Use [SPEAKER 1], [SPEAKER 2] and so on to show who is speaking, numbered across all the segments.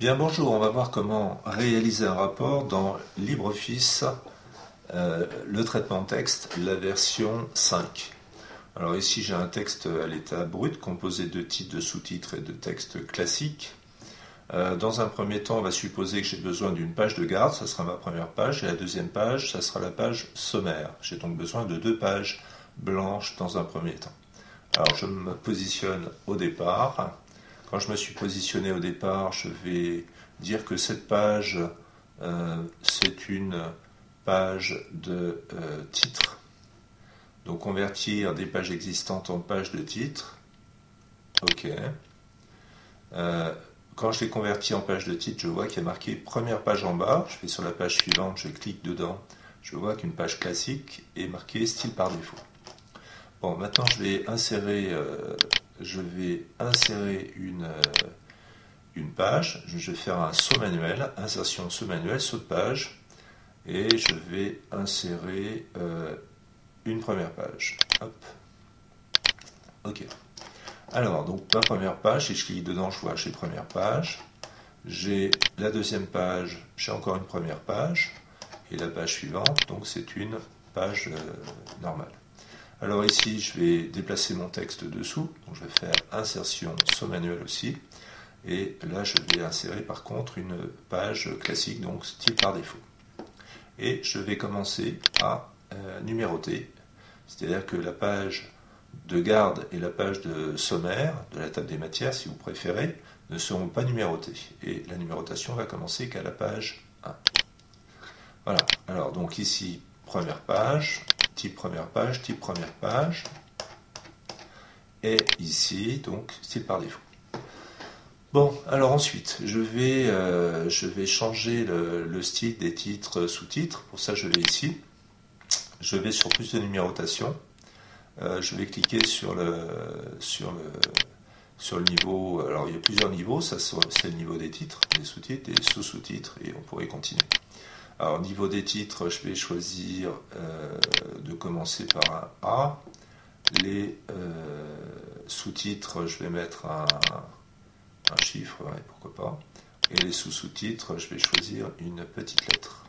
[SPEAKER 1] Bien bonjour, on va voir comment réaliser un rapport dans LibreOffice, le traitement de texte, la version 5. Alors ici j'ai un texte à l'état brut composé de titres, de sous-titres et de textes classiques. Dans un premier temps, on va supposer que j'ai besoin d'une page de garde, ça sera ma première page, et la deuxième page, ça sera la page sommaire. J'ai donc besoin de 2 pages blanches dans un premier temps. Alors je me positionne au départ. Quand je me suis positionné au départ, je vais dire que cette page, c'est une page de titre. Donc convertir des pages existantes en pages de titre. OK. Quand je l'ai converti en page de titre, je vois qu'il y a marqué première page en bas. Je vais sur la page suivante, je clique dedans. Je vois qu'une page classique est marquée style par défaut. Bon, maintenant je vais insérer une page. Je vais faire un saut manuel, insertion saut manuel, saut de page, et je vais insérer une première page. Hop. OK. Alors, donc ma première page, si je clique dedans, je vois j'ai première page. J'ai la deuxième page, j'ai encore une première page, et la page suivante, donc c'est une page normale. Alors ici, je vais déplacer mon texte dessous, donc je vais faire insertion saut manuel aussi, et là je vais insérer par contre une page classique, donc style par défaut. Et je vais commencer à numéroter, c'est-à-dire que la page de garde et la page de sommaire, de la table des matières si vous préférez, ne seront pas numérotées. Et la numérotation va commencer qu'à la page 1. Voilà, alors donc ici, première page, type première page, type première page, et ici, donc, style par défaut. Bon, alors ensuite, je vais changer le style des titres sous-titres. Pour ça, je vais ici. Je vais sur plus de numérotation. Je vais cliquer sur le niveau. Alors, il y a plusieurs niveaux. Ça, c'est le niveau des titres, des sous-titres, des sous-sous-titres, et on pourrait continuer. Alors, au niveau des titres, je vais choisir de commencer par un A. Les sous-titres, je vais mettre un chiffre, ouais, pourquoi pas. Et les sous-sous-titres, je vais choisir une petite lettre.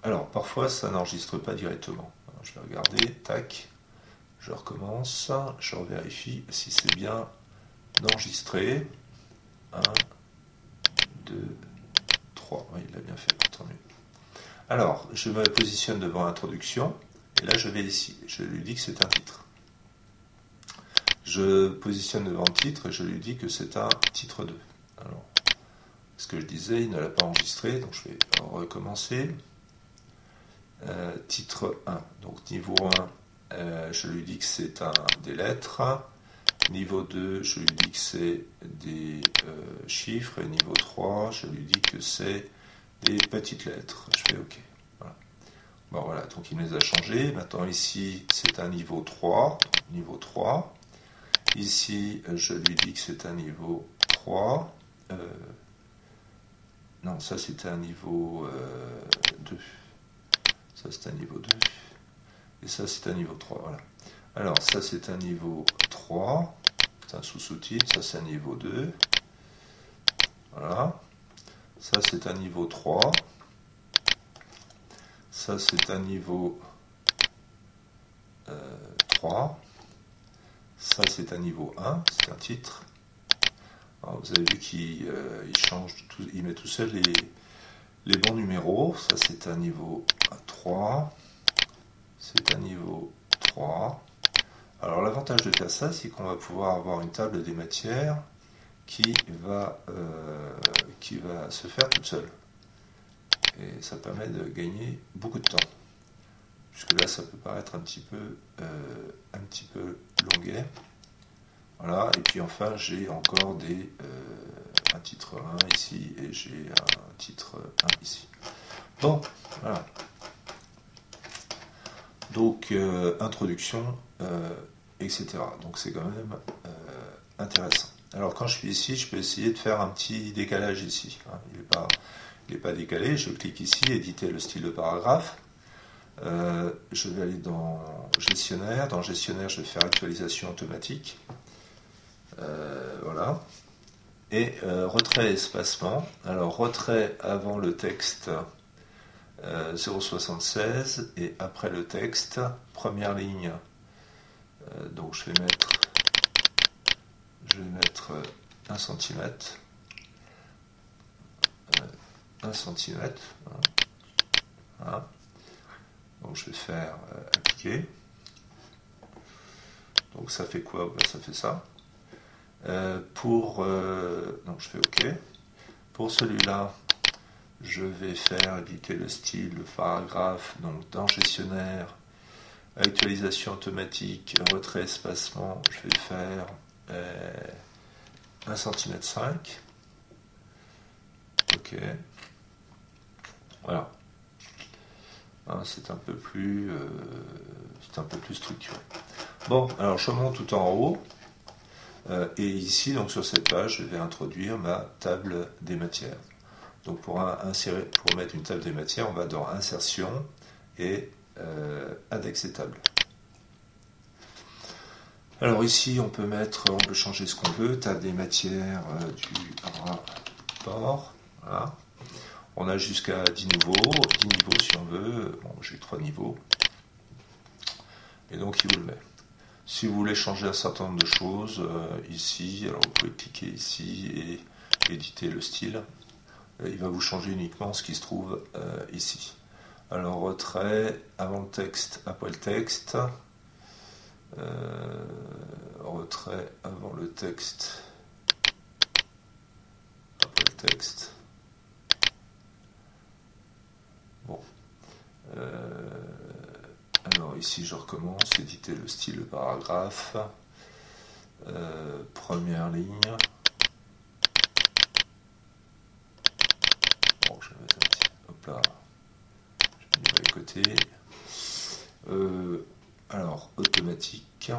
[SPEAKER 1] Alors, parfois, ça n'enregistre pas directement. Alors, je vais regarder, tac, je recommence, je revérifie si c'est bien enregistré. 1, 2, 3, oui, il l'a bien fait, tant mieux. Alors, je me positionne devant l'introduction, et là, je vais ici, je lui dis que c'est un titre. Je positionne devant le titre et je lui dis que c'est un titre 2. Alors, ce que je disais, il ne l'a pas enregistré, donc je vais recommencer. Titre 1, donc niveau 1, je lui dis que c'est des lettres. Niveau 2, je lui dis que c'est des chiffres. Et niveau 3, je lui dis que c'est des petites lettres. Je fais OK. Voilà. Bon, voilà, donc il me les a changés. Maintenant, ici, c'est un niveau 3. Niveau 3. Ici, je lui dis que c'est un niveau 3. Non, ça c'était un niveau 2. Ça c'est un niveau 2. Et ça c'est un niveau 3. Voilà. Alors, ça c'est un niveau 3. C'est un sous-sous-titre. Ça c'est un niveau 2. Voilà. Ça c'est un niveau 3. Ça c'est un niveau 3. Ça c'est un niveau 1, c'est un titre. Alors, vous avez vu qu'il il met tout seul les bons numéros. Ça c'est un niveau 3. C'est un niveau 3. Alors l'avantage de faire ça, c'est qu'on va pouvoir avoir une table des matières qui va se faire toute seule. Et ça permet de gagner beaucoup de temps. Puisque là, ça peut paraître un petit peu longuet. Voilà, et puis enfin, j'ai encore un titre 1 ici, et j'ai un titre 1 ici. Bon, voilà. Donc, introduction, etc. Donc, c'est quand même intéressant. Alors, quand je suis ici, je peux essayer de faire un petit décalage ici. Hein. Il n'est pas décalé. Je clique ici, éditer le style de paragraphe. Je vais aller dans gestionnaire. Dans gestionnaire, je vais faire actualisation automatique. Voilà. Et retrait espacement. Alors retrait avant le texte 0,76 et après le texte, première ligne. Donc je vais mettre 1 cm. 1 cm. Voilà. Donc je vais faire appliquer. Donc ça fait quoi? Ça fait ça. Donc je fais OK. Pour celui-là, je vais faire éditer le style, le paragraphe, donc dans gestionnaire, actualisation automatique, retrait espacement, je vais faire 1 cm 5. OK. Voilà. C'est un peu plus structuré. Bon, alors je monte tout en haut. Et ici, donc sur cette page, je vais introduire ma table des matières. Donc pour mettre une table des matières, on va dans Insertion et Index et table. Alors ici, on peut changer ce qu'on veut, table des matières du rapport. Voilà. On a jusqu'à 10 niveaux si on veut. Bon, j'ai 3 niveaux. Et donc il vous le met. Si vous voulez changer un certain nombre de choses, ici, alors vous pouvez cliquer ici et éditer le style. Il va vous changer uniquement ce qui se trouve ici. Alors retrait avant le texte, après le texte. Retrait avant le texte, après le texte. Bon. Alors ici je recommence, éditer le style, le paragraphe, première ligne. Bon, je vais mettre un petit, hop là, je vais mettre de côté. Alors automatique,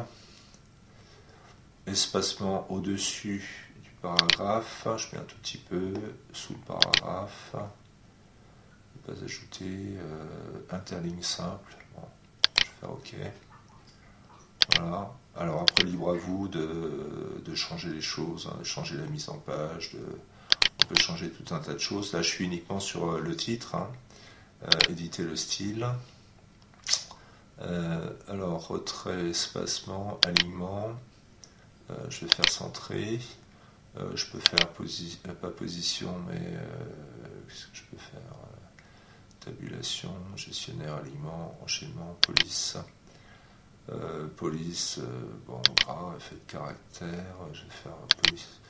[SPEAKER 1] espacement au-dessus du paragraphe, je mets un tout petit peu sous le paragraphe, ne pas ajouter, interligne simple. Bon. Faire OK. Voilà. Alors après, libre à vous de changer les choses, de changer la mise en page, on peut changer tout un tas de choses. Là, je suis uniquement sur le titre. Éditer le style. Alors, retrait, espacement, alignement. Je vais faire centrer. Je peux faire pas position, mais qu'est-ce que je peux faire? Tabulation, gestionnaire, alignement, enchaînement, police. Police, bon, gras, effet de caractère, je vais faire police,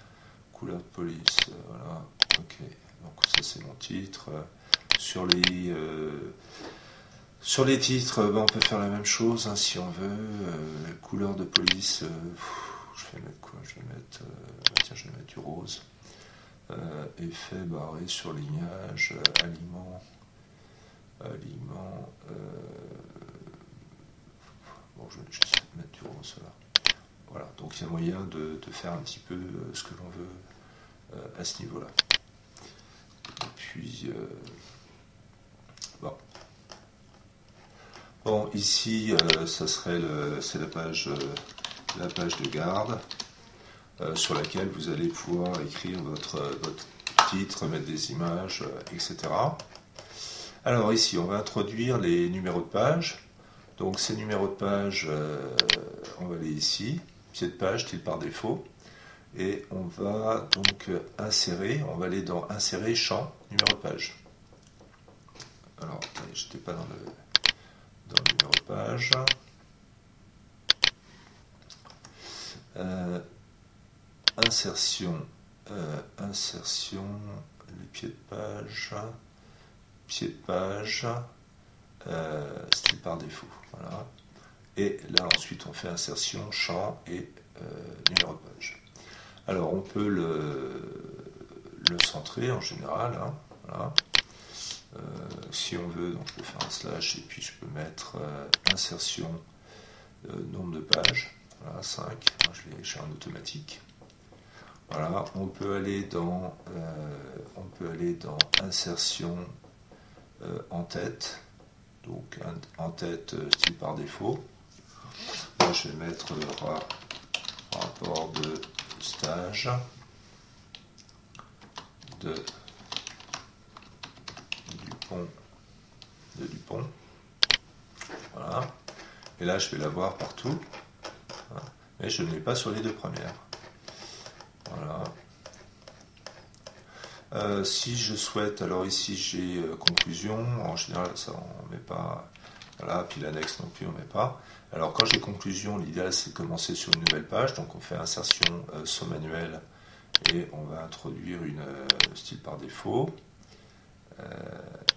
[SPEAKER 1] couleur de police, voilà, OK. Donc ça c'est mon titre. Sur les titres, on peut faire la même chose si on veut. Couleur de police, je vais mettre quoi? Je vais mettre du rose. Effet barré, surlignage, aliment. Bon, je vais juste mettre du rose là. Voilà, donc il y a moyen de faire un petit peu ce que l'on veut à ce niveau-là. Et puis, bon, ici, ça serait c'est la page de garde sur laquelle vous allez pouvoir écrire votre titre, mettre des images, etc. Alors ici, on va introduire les numéros de page. Donc ces numéros de page, on va aller ici, pied de page, style par défaut, et on va donc on va aller dans insérer champ, numéro de page. Alors, je n'étais pas dans le numéro de page. Insertion, les pieds de page, style par défaut. Voilà. Et là ensuite on fait insertion, champ et numéro de page. Alors on peut le centrer en général. Voilà. Si on veut, donc je peux faire un slash et puis je peux mettre insertion, nombre de pages. Voilà, 5. J'ai un automatique. Voilà, on peut aller dans insertion en tête. Donc en tête style par défaut. Là, je vais mettre rapport de stage. Dupont. Voilà. Et là, je vais la voir partout. Mais je ne l'ai pas sur les deux premières. Voilà. Si je souhaite, alors ici j'ai conclusion, en général ça on met pas, voilà, puis l'annexe non plus on met pas. Alors quand j'ai conclusion, l'idéal c'est de commencer sur une nouvelle page, donc on fait insertion saut manuel et on va introduire une style par défaut.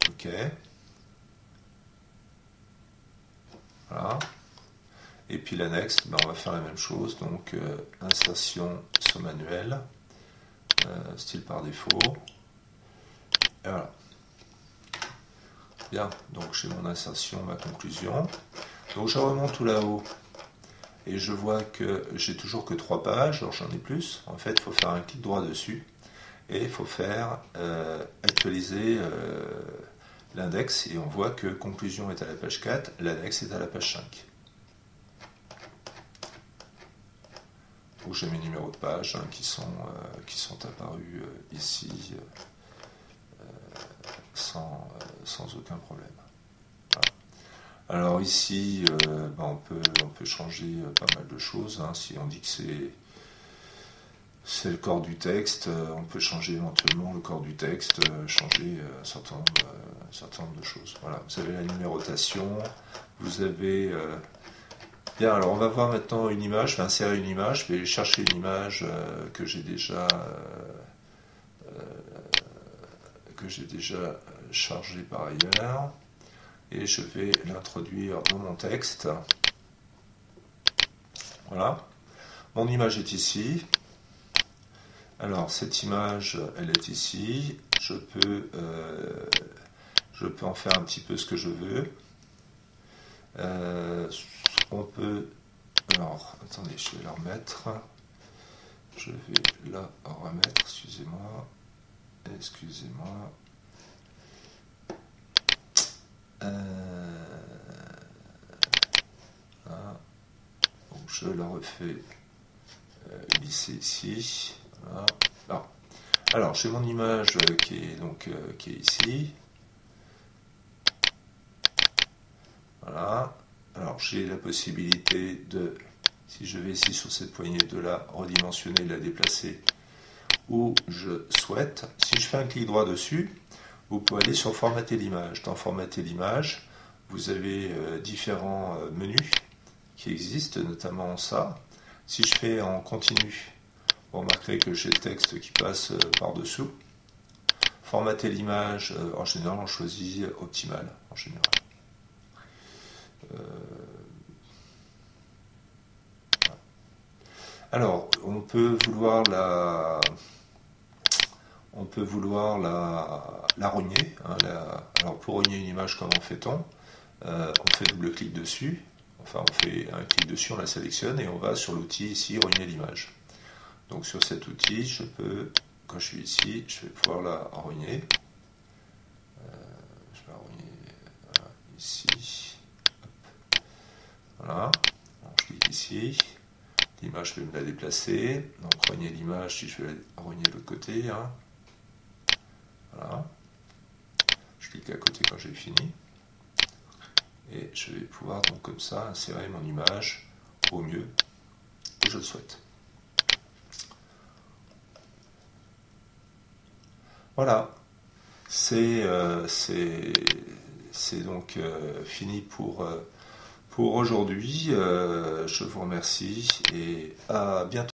[SPEAKER 1] OK. Voilà. Et puis l'annexe, ben, on va faire la même chose, donc insertion saut manuel. Style par défaut. Et voilà. Bien, donc j'ai mon insertion, ma conclusion. Donc je remonte tout là-haut et je vois que j'ai toujours que 3 pages, alors j'en ai plus. En fait, il faut faire un clic droit dessus et il faut faire actualiser l'index et on voit que conclusion est à la page 4, l'index est à la page 5. Où j'ai mes numéros de page qui sont apparus ici sans aucun problème. Voilà. Alors ici, on peut changer pas mal de choses. Si on dit que c'est le corps du texte, on peut changer éventuellement le corps du texte, changer un certain nombre de choses. Voilà. Vous avez la numérotation, vous avez... Bien, alors on va voir maintenant une image, je vais insérer une image, je vais chercher une image que j'ai déjà chargée par ailleurs et je vais l'introduire dans mon texte. Voilà, mon image est ici. Alors cette image, elle est ici, je peux en faire un petit peu ce que je veux. On peut... Alors, attendez, je vais la remettre. Je vais la remettre, excusez-moi. Donc je la refais glisser ici. Voilà. Alors, j'ai mon image qui est ici. Voilà. Alors j'ai la possibilité de, si je vais ici sur cette poignée, de la redimensionner, de la déplacer où je souhaite. Si je fais un clic droit dessus, vous pouvez aller sur formater l'image. Dans formater l'image, vous avez différents menus qui existent, notamment ça. Si je fais en continu, vous remarquerez que j'ai le texte qui passe par-dessous. Formater l'image, en général, on choisit optimal, en général. Alors, on peut vouloir la rogner. Alors, pour rogner une image, comment fait-on? On fait double clic dessus. Enfin, on fait un clic dessus, on la sélectionne et on va sur l'outil ici, rogner l'image. Donc, sur cet outil, je peux, quand je suis ici, je vais pouvoir la rogner. Je vais la rogner ici. Voilà, donc, je clique ici, l'image, je vais me la déplacer, donc rogner l'image, si je vais rogner de l'autre côté, voilà, je clique à côté quand j'ai fini, et je vais pouvoir donc comme ça insérer mon image au mieux où je le souhaite. Voilà, c'est donc fini pour aujourd'hui. Je vous remercie et à bientôt.